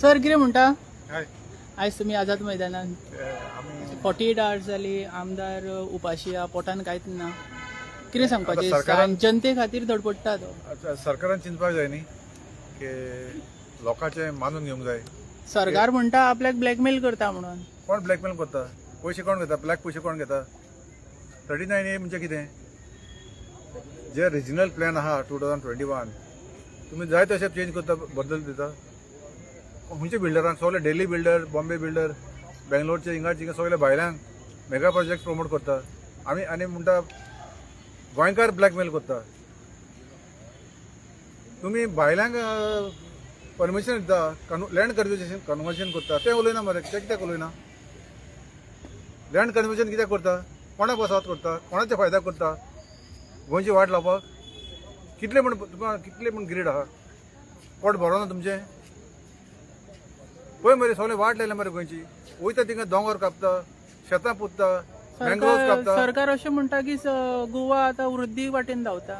Sir कितें म्हणटा हय आयज तुमी आझाद मैदानान आमी 48 आवर्स जाली आमदार उपाशी आहा पोटान कांयच ना कितें सांगपाचें आतां सरकारान- जनते खातीर धडपडटा तो आतां सरकारान चिंतपाक जाय न्ही की लोकांचें मानून घेवंक जाय. सरकार म्हणटा आपल्याक ब्लॅकमेल करता म्हणून कोण ब्लॅकमेल करता? पयशे कोण घेता? ब्लॅक पयशे कोण घेता? 39A म्हणजे कितें? जे रिजनल प्लॅन आहा 2021 तुमी जाय तशें चेंज करता, बदल दिता. खंयचे बिल्डरांक? सगळे डेली बिल्डर, बॉम्बे बिल्डर, बेंगलोरचे हिंगाचे सगळे भायल्यांक मेगा प्रोजेक्ट प्रमोट करता. आनी म्हणटा गोंयकार ब्लॅकमेल करता. तुमी भायल्यांक परमिशन दिता, लँड कन्वर्जन करता, तें उलयना मरे. ते कित्याक उलयना? लँड कन्वर्जन कित्याक करता? कोणा बसावत करता? कोणाच्या फायद्याक करता? गोंयची वाट लावपाक? कितले म्हण ग्रीड आहा? पोट भरो ना तुमचें? पळय मरे सगळे वाट लायल्या मरे गोंयची. वयता थिंगा दोंगर कापता, शेतां पुत्ता, मँग्रोव्स कापता. सरकार अशें म्हणटा की गोवा आतां वृद्धी वाटेन धांवता.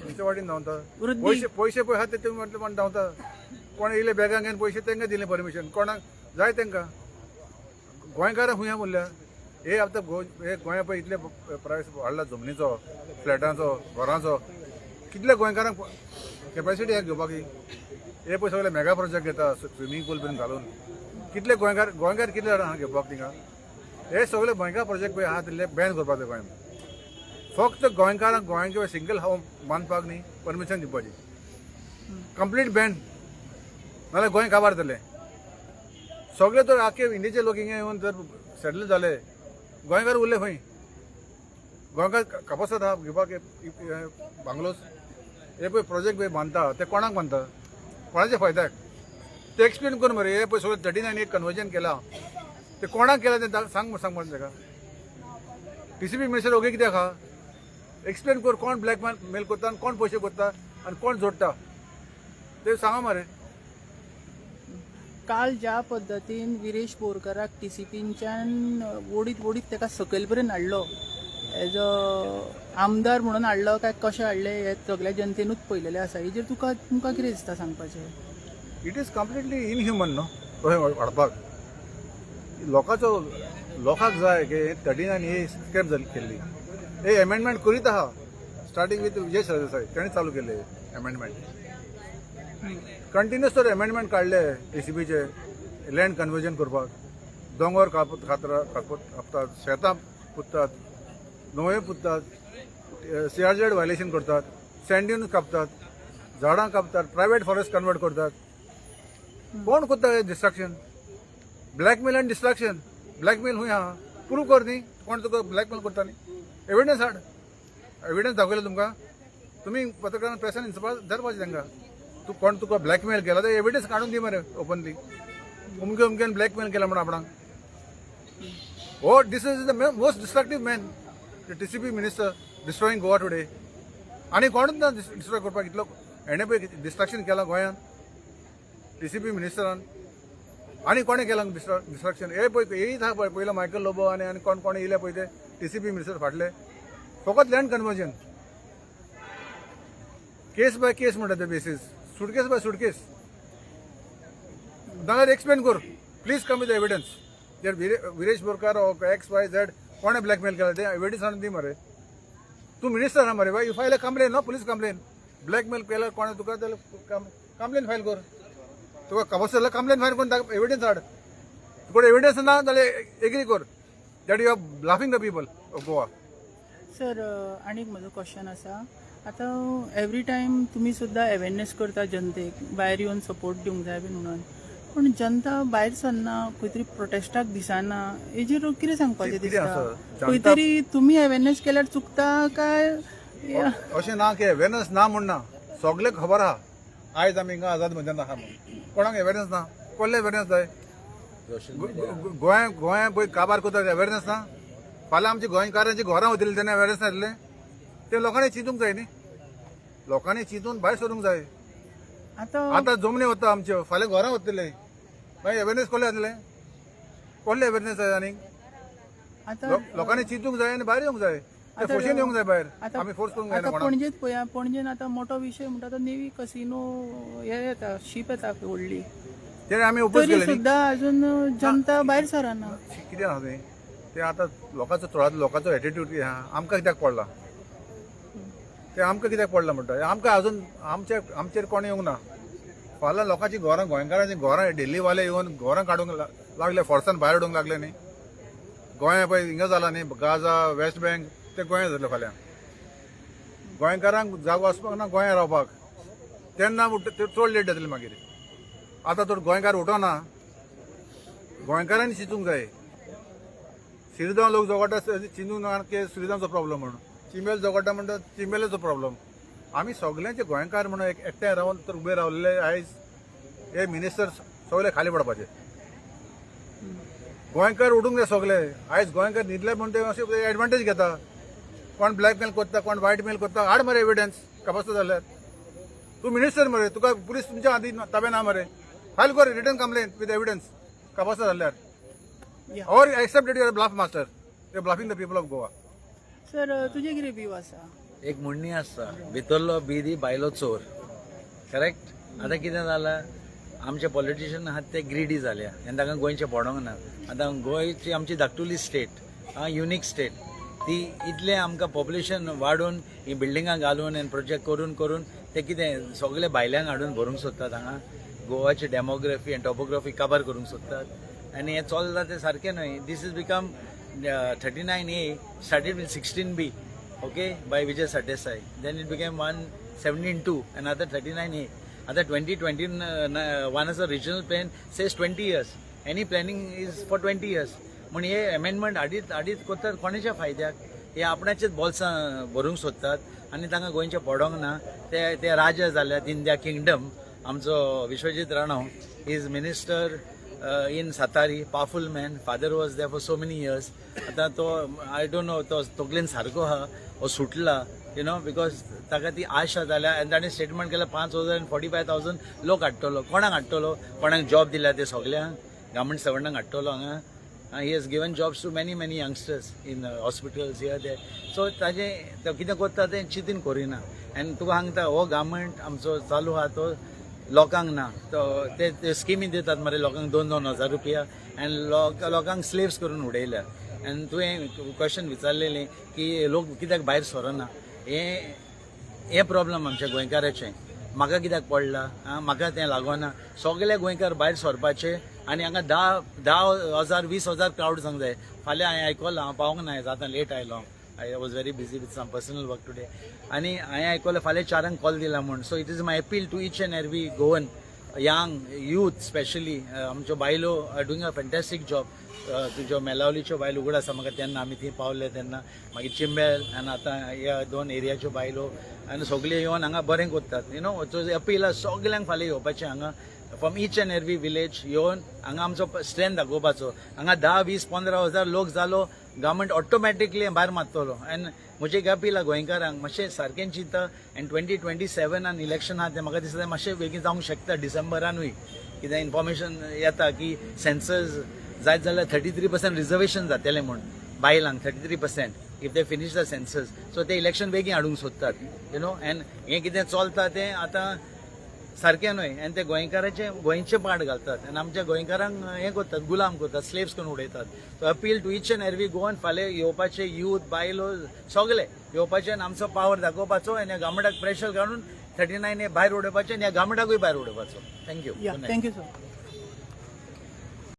खंयच्या वाटेन धांवता? वृद्धी पयशे पळय आहा ते तुमी म्हटलें धांवता. कोण येयले बॅगांक घेवन पयशे तांकां दिले परमिशन. कोणाक जाय तांकां. गोंयकारांक खुंया उरल्या. हे आतां हे गोंया पळय इतले प्रायस वाडला जमनीचो, फ्लॅटांचो, घरांचो. कितले गोंयकारांक कॅपॅसिटी आहा घेवपाक? हे पळय सगळे मेगा प्रोजेक्ट घेता, स्विमींग पूल बीन घालून. कितले गोंयकार कितले आहा घेवपाक थिंगा? हे सगळे मेगा प्रोजेक्ट पळय आहा तितले बॅन करपाक जाय गोंयांत. फक्त गोंयकारांक गोंय किंवा सिंगल हांव बांदपाक न्ही परमिशन दिवपाची. Complete ban. नाल्यार गोंय काबार जालें. सगळे तर आख्खे इंडियेचे लोक हिंगा येवन जर सेटल जाले, गोंयकार उरले खंय? गोंयकार कपासत आहा घेवपाक बांगलोस? हे पळय प्रोजेक्ट पळय बांदता ते कोणाक बांदता? कोणाच्या फायद्याक? ते एक्सप्लेन कर मरे. हे पळय सगळें 39A कन्वर्जन केलां ते कोणाक केलां तें सांग मरे ताका. TCP मिनिस्टर ओगे कित्याक आहा? एक्सप्लेन कर. कोण ब्लॅकमेल करता आनी कोण पयशे करता आनी कोण जोडटा ते सांगा मरे. काल ज्या पद्दतीन विरेश बोरकाराक TCPच्यान ओडीत ताका सकयल पर्यंत हाडलो एज अ आमदार म्हणून हाडलो काय कशें हाडले हे सगळ्या जनतेनूच पळयलेलें आसा. हेजेर तुमकां कितें दिसता सांगपाचें? इट इज कम्प्लिटली इनह्युमन न्हू तशें वाडपाक. लोकांक जाय की 39A स्क्रॅप जाली केल्ली. हे एमेंडमेंट करीत आहा. स्टार्टींग विथ विजय सरदेसाय ताणें चालू केले एमेंडमेंट. कंटिन्युअस तर एमेंडमेंट काडले TCPचे लँड कन्वर्जन करपाक. दोंगर कापतात, शेतां पुत्तात, न्हंयो पुत्तात, CRZ वायलेशन करतात, सँड कापतात, झाडां कापतात, प्रायवेट फॉरेस्ट कन्वर्ट करतात. कोण करता हे डिस्ट्रक्शन? ब्लॅकमेल आनी डिस्ट्रक्शन. ब्लॅकमेल खंय आहा? प्रूव कर न्ही कोण तुका ब्लॅकमेल करता न्ही. एविडन्स हाड. एविडन्स दाखयलो तुमकां. तुमी पत्रकारान प्रेसान धरपाचें तांकां. तूं कोण तुका ब्लॅकमेल केला ते एविडन्स काडून दी मरे ओपनली. उमकेन ब्लॅकमेल केला म्हणून आपणाक. हो this is the most destructive man TCP minister destroying Goa today. आनी कोणूच ना डिस्ट्रॉय करपाक. इतलो हेणें पळय डिस्ट्रक्शन केलां गोंयांत TCP मिनिस्टरान. आनी कोणें केलां डिस्ट्रक्शन? हे पळय येयत आहा पळय पयलो मायकल लोबो आनी कोण येयले पळय ते TCP मिनिस्टर फाटले. फकत land conversion. Case by case म्हणटा ते बेसीस. Suitcase by suitcase. नाल्यार एक्सप्लेन कर. Please come with evidence. जर विरेश बोरकार XYZ कोणें ब्लॅकमेल केला ते एविडन्स हाडून दी मरे. तूं मिनिस्टर आहा मरे. You file a complaint no police complaint. Blackmail केल्यार कोणें तुका जाल्यार कंप्लेन फायल कर. तुका खबर जाल्यार कंप्लेन फायल करून एविडन्स हाड. तुका एविडन्स ना जाल्यार एग्री कर that you are laughing the people of Goa. Sir आनीक म्हजो क्वेश्चन आसा. आतां एवरी टायम तुमी सुद्दां अवेरनेस करता जनतेक भायर येवन सपोर्ट दिवंक जाय बीन म्हणून. पूण जनता भायर सरना खंय तरी प्रोटेस्टाक दिसना. हेजेर कितें सांगपाचें दिसता? खंय तरी तुमी अवेरनेस केल्यार चुकता काय? अशें ना की अवेरनस ना म्हण ना. सगळे खबर आहा आयज आमी हिंगा आझाद मैदान आहा म्हणून. कोणाक अवेरनस ना? कसले अवेरनस जाय? गोंय पळय काबार करता अवेरनस ना? फाल्यां आमची गोंयकारांची घरां वतली तेन्ना अवेरनस नासलें? ते लोकांनी चिंतूंक जाय न्ही. लोकांनी चिंतून भायर सरूंक जाय. आतां जमनी वता आमच्यो, फाल्यां घरां वतले. मागीर अवेरनस कसलें जातलें? कसलें अवेरनस जाय आनीक? लोकांनी चिंतूंक जाय आनी भायर येवंक जाय. फोर्सीन येवंक जाय भायर. आमी फोर्स करूंक जायना कोणाक. पणजेत पळया, पणजेन आतां मोठो विशय म्हणटा तो नेवी कसिनो हे येता, शीप येता व्हडली. ते आमी ओपोज तरी केले न्ही. सुद्धा अजून जनता भायर सराना. कितें आहा ते आतां लोकांचो थोडा लोकांचो एटिट्यूड कितें आहा आमकां कित्याक पडला ते आमकां कित्याक पडला म्हणटा आमकां अजून आमचेर कोणी येवंक ना. फाल्यां लोकांची घरां गोंयकारांची घरां दिल्लीवाले येवन घरां काडूंक लागले फोर्सान भायर उडोवंक लागले न्ही. गोंया पळय हिंगा जाला न्ही गाजा वेस्ट बँक ते गोंया जातले फाल्यां. गोंयकारांक जागो आसपाक ना गोंया रावपाक तेन्ना चड लेट जातले मागीर. आतां तर गोंयकार उठोना गोंयकारांनी चिंतूंक जाय. श्रीधाम लोक जोगोटा चिंतूंक ना की श्रीधामचो प्रॉब्लम म्हणून चिंबेल जोगोटा म्हणटा चिंबेलाचो प्रॉब्लम. आमी सगळ्यांचे गोंयकार म्हणून एकठांय रावन तर उबे रावलेले आयज हे मिनिस्टर सगळे खाली पडपाचे. गोंयकार उडूंक जाय सगळे. आयज गोंयकार न्हिदले म्हणून ते अशें एडवांटेज घेता. कोण ब्लॅकमेल करता कोण वायट मेल करता हाड मरे एविडन्स कापास जाल्यार तूं मिनिस्टर मरे तुका पुलीस तुमच्या आदी ताब्यान ना मरे फायल कर रिटर्न कंप्लेंट विथ एविडन्स कापास जाल्यार or accept it your bluff master you bluffing the people of Goa. Sir तुझे कितें व्यू आसा? एक म्हणणी आसता भितरलो बिदी भायलो चोर. करेक्ट. आतां कितें जालां आमचे पॉलिटिशियन आहात ते ग्रिडी जाल्या आनी तांकां गोंयचें पडोंक ना. आतां गोंयची आमची धाकटुली स्टेट युनीक स्टेट ती इतलें आमकां पॉप्युलेशन वाडोवन ही बिल्डिंगां घालून आनी प्रोजेक्ट करून करून ते कितें सगळे भायल्यांक हाडून भरूंक सोदतात हांगा गोवाची डेमोग्राफी आनी टॉपोग्राफी काबार करूंक सोदतात आनी हें चलता तें सारकें न्हय. This is become 39A started with 16B, okay, by Vijay Sartesai. Then it became 117-2, another 39A. Other 2021 as a regional plan says 20 years. Any planning is for 20 years. म्हण हे अमेंडमेंट हाडीत करतात कोणाच्या फायद्याक? हे आपणाचेच बोल्सां भरूंक सोदतात आनी तांकां गोंयचें पडोंक ना. ते राजा जाल्यात इन द्या किंगडम. आमचो विश्वजीत राणो is minister in Satari, powerful man. Father was there for so many years. आता तो I don't know तो तोगलेन सारको हा ओ सुटला you know because ताका ती आशा जाल्या आनी ताणें स्टेटमेंट केला 5,000 45,000 लोक हाडटलो. कोणाक हाडटलो? कोणाक जॉब दिला ते सगल्यांक गव्हर्मेंट सर्वंटांक हाडटलो हांगा. he has given jobs to many youngsters in hospitals here there. So ताजें तो कितें करता तें चिंतून करिना आनी तुका सांगता हो गव्हर्मेंट आमचो चालू आहा तो लोकांक ना. तो ते स्किमी दितात मरे लोकांक 2,000 रुपया आनी लोकांक स्लेव्स करून उडयल्या. आनी तुवें क्वेश्चन विचारलेलें की लोक कित्याक भायर सरना. हे प्रॉब्लम आमच्या गोंयकाराचें. म्हाका कित्याक पडला म्हाका तें लागोना. सगळे गोंयकार भायर सरपाचे आनी हांगा 10,000 20,000 क्रावड जावंक जाय. फाल्यां हांवें आयकलां हांव पावूंक ना जाता लेट आयलो. I was very busy with some personal work today. आणि हांवें आयकलें फाल्यां 4 कॉल दिला म्हणून. So it is my appeal to each and every Goan young youth specially आमच्यो बायलो are doing a fantastic job. तुज्यो मेलावलीच्यो बायलो उगड आसा म्हाका तेन्ना आमी थंय पावले तेन्ना मागीर चिंबेल आनी आतां ह्या 2 एरियाच्यो बायलो आनी सगळे येवन हांगा बरें करतात. यू नो अपील आसा सगल्यांक फाल्यां येवपाचें हांगा from each and every village येवन हांगा आमचो स्ट्रेंथ दाखोवपाचो. हांगा 10, 20, 15,000 लोक जालो गव्हर्मेंट ऑटोमॅटिकली भायर मारतलो. आनी म्हजें अपील आहा गोंयकारांक मातशें सारकें चिंता आनी 2027 इलेक्शन आहा तें म्हाका दिसता मातशें बेगीन जावंक शकता डिसेंबरानूय. कितें इन्फॉर्मेशन येता की सेन्सस जायत जाल्यार 33% रिजर्वेशन जातलें म्हूण बायलांक 33% if they finish the census. So ते इलेक्शन बेगीन हाडूंक सोदतात यू नो. एन हें कितें चलता तें आतां सारकें न्हय आनी ते गोंयचे पाट घालतात आनी आमच्या गोंयकारांक हें करतात गुलाम करतात स्लेव्स करून उडयतात. So appeal to each and every Goan फाल्यां येवपाचे यूथ बायलो सगळे येवपाचे आनी आमचो पावर दाखोवपाचो आनी ह्या गव्हर्मेंटाक प्रेशर काडून 39A भायर उडोवपाचें आनी ह्या गव्हर्मेंटाकूय भायर उडोवपाचो. थँक्यू. Thank you sir.